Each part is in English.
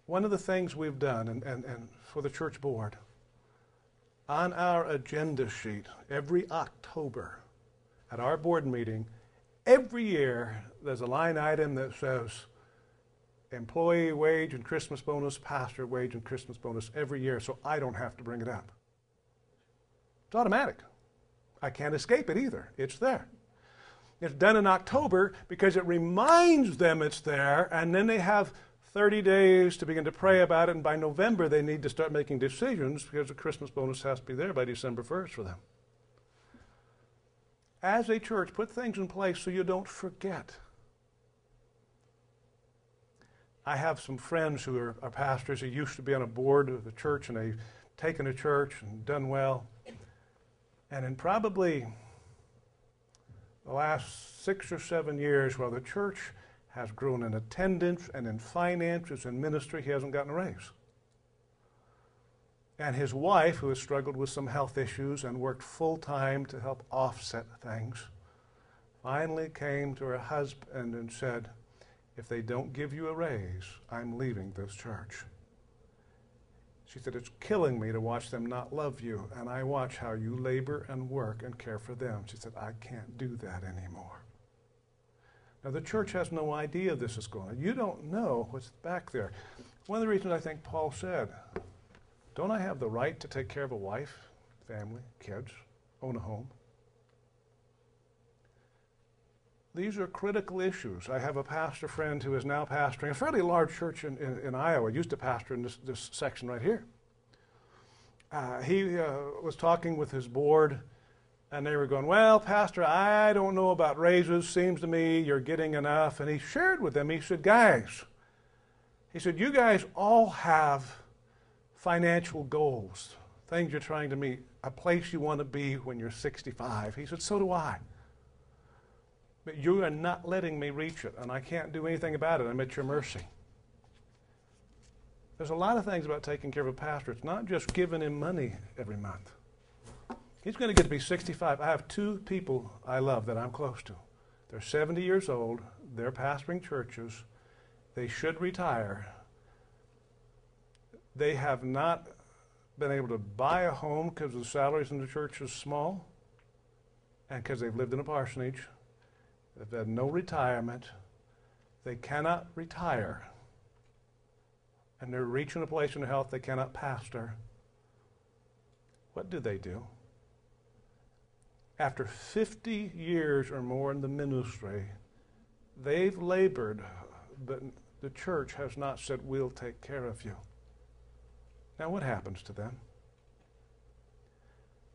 One of the things we've done, and for the church board, on our agenda sheet every October at our board meeting, every year there's a line item that says employee wage and Christmas bonus, pastor wage and Christmas bonus every year, so I don't have to bring it up. It's automatic. I can't escape it either. It's there. It's done in October because it reminds them it's there, and then they have 30 days to begin to pray about it, and by November they need to start making decisions because the Christmas bonus has to be there by December 1st for them. As a church, put things in place so you don't forget. I have some friends who are pastors who used to be on a board of the church, and they've taken a church and done well. And in probably the last 6 or 7 years, while the church has grown in attendance and in finances and ministry, he hasn't gotten a raise. And his wife, who has struggled with some health issues and worked full-time to help offset things, finally came to her husband and said, if they don't give you a raise, I'm leaving this church. She said, it's killing me to watch them not love you, and I watch how you labor and work and care for them. She said, I can't do that anymore. Now, the church has no idea this is going on. You don't know what's back there. One of the reasons I think Paul said, don't I have the right to take care of a wife, family, kids, own a home? These are critical issues. I have a pastor friend who is now pastoring a fairly large church in Iowa. Used to pastor in this section right here. He was talking with his board, and they were going, well, Pastor, I don't know about raises. Seems to me you're getting enough. And he shared with them, he said, guys, you guys all have financial goals, things you're trying to meet, a place you want to be when you're 65. He said, so do I. But you are not letting me reach it, and I can't do anything about it. I'm at your mercy. There's a lot of things about taking care of a pastor. It's not just giving him money every month. He's going to get to be 65. I have 2 people I love that I'm close to. They're 70 years old. They're pastoring churches. They should retire. They have not been able to buy a home because the salaries in the church is small and because they've lived in a parsonage. They've had no retirement. They cannot retire. And they're reaching a place in their health they cannot pastor. What do? After 50 years or more in the ministry, they've labored, but the church has not said, we'll take care of you. Now what happens to them?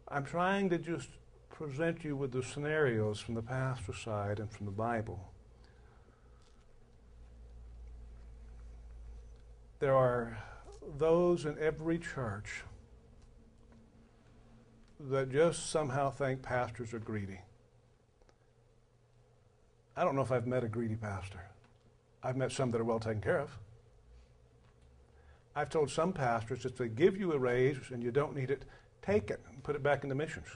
I'm trying to just present you with the scenarios from the pastor side and from the Bible. There are those in every church that just somehow think pastors are greedy. I don't know if I've met a greedy pastor. I've met some that are well taken care of. I've told some pastors if they give you a raise and you don't need it, take it and put it back into missions.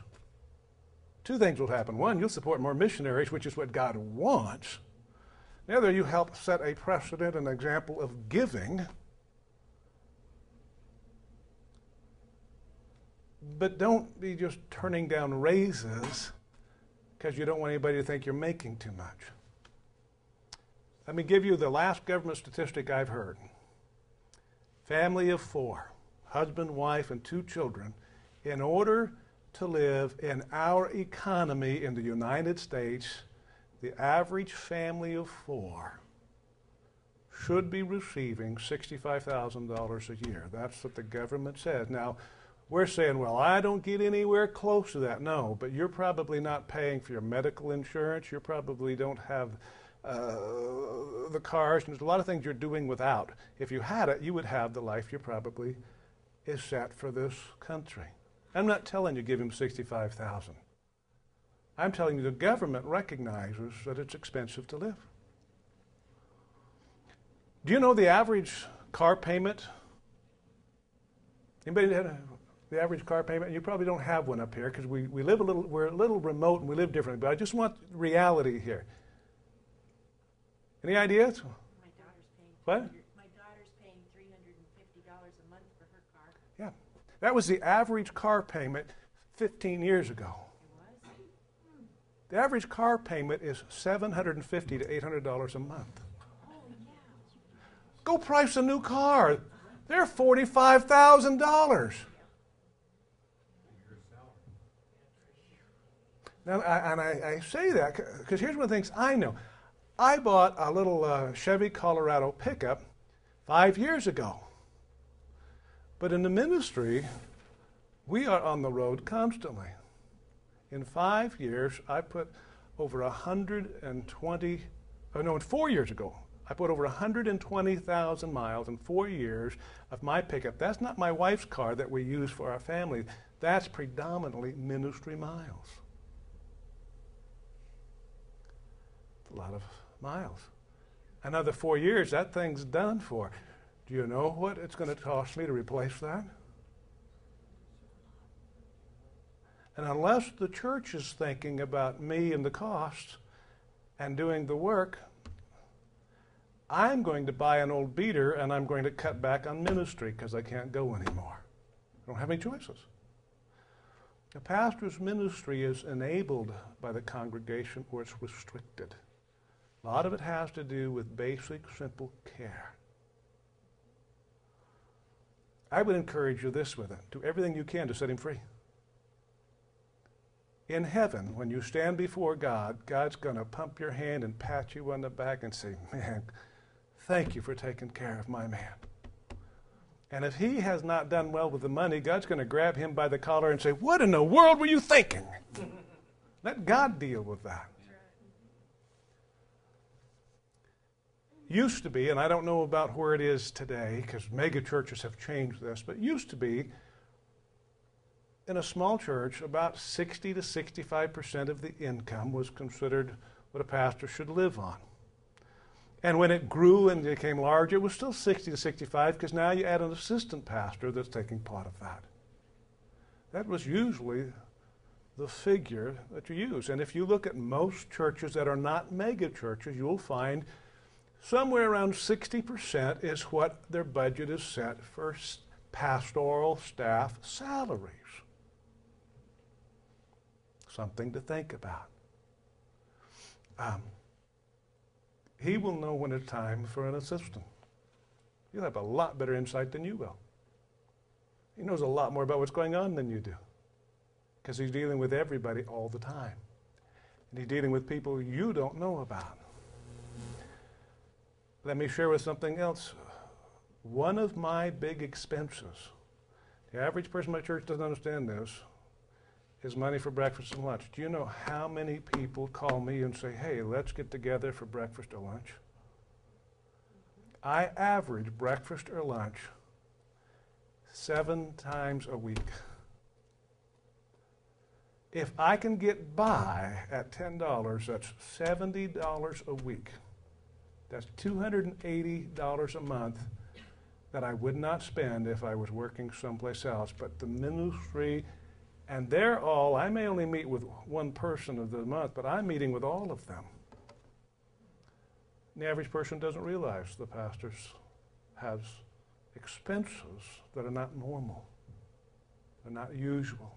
2 things will happen. 1, you'll support more missionaries, which is what God wants. The other, you help set a precedent, an example of giving. But don't be just turning down raises because you don't want anybody to think you're making too much. Let me give you the last government statistic I've heard. Family of 4, husband, wife, and 2 children, in order to live in our economy in the United States, the average family of 4 should be receiving $65,000 a year. That's what the government says. Now, we're saying, well, I don't get anywhere close to that. No, but you're probably not paying for your medical insurance. You probably don't have the cars. And there's a lot of things you're doing without. If you had it, you would have the life you probably is set for this country. I'm not telling you give him $65,000. I'm telling you the government recognizes that it's expensive to live. Do you know the average car payment? Anybody had the average car payment? You probably don't have one up here because we're a little remote and we live differently, but I just want reality here. Any ideas? My daughter's paying What? My daughter's paying $350 a month for her car. Yeah. That was the average car payment 15 years ago. It was? The average car payment is $750 to $800 a month. Oh, yeah. Go price a new car. They're $45,000. Now, I say that because here's one of the things I know. I bought a little Chevy Colorado pickup 5 years ago. But in the ministry, we are on the road constantly. In 5 years, I put over 120, oh no, 4 years ago, I put over 120,000 miles in 4 years of my pickup. That's not my wife's car that we use for our family. That's predominantly ministry miles. A lot of miles. Another 4 years, that thing's done for. Do you know what it's going to cost me to replace that? And unless the church is thinking about me and the costs and doing the work, I'm going to buy an old beater and I'm going to cut back on ministry because I can't go anymore. I don't have any choices. A pastor's ministry is enabled by the congregation or it's restricted. A lot of it has to do with basic, simple care. I would encourage you this with it. Do everything you can to set him free. In heaven, when you stand before God, God's going to pump your hand and pat you on the back and say, man, thank you for taking care of my man. And if he has not done well with the money, God's going to grab him by the collar and say, what in the world were you thinking? Let God deal with that. Used to be, and I don't know about where it is today, because mega churches have changed this, but used to be, in a small church, about 60 to 65% of the income was considered what a pastor should live on. And when it grew and became larger, it was still 60 to 65, because now you add an assistant pastor that's taking part of that. That was usually the figure that you use. And if you look at most churches that are not mega churches, you'll find somewhere around 60% is what their budget is set for pastoral staff salaries. Something to think about. He will know when it's time for an assistant. He'll have a lot better insight than you will. He knows a lot more about what's going on than you do, because he's dealing with everybody all the time. And he's dealing with people you don't know about. Let me share with something else. One of my big expenses, the average person in my church doesn't understand this, is money for breakfast and lunch. Do you know how many people call me and say, hey, let's get together for breakfast or lunch? I average breakfast or lunch 7 times a week. If I can get by at $10, that's $70 a week. That's $280 a month that I would not spend if I was working someplace else. But the ministry, and they're all, I may only meet with one person of the month, but I'm meeting with all of them. The average person doesn't realize the pastor has expenses that are not normal, they're not usual.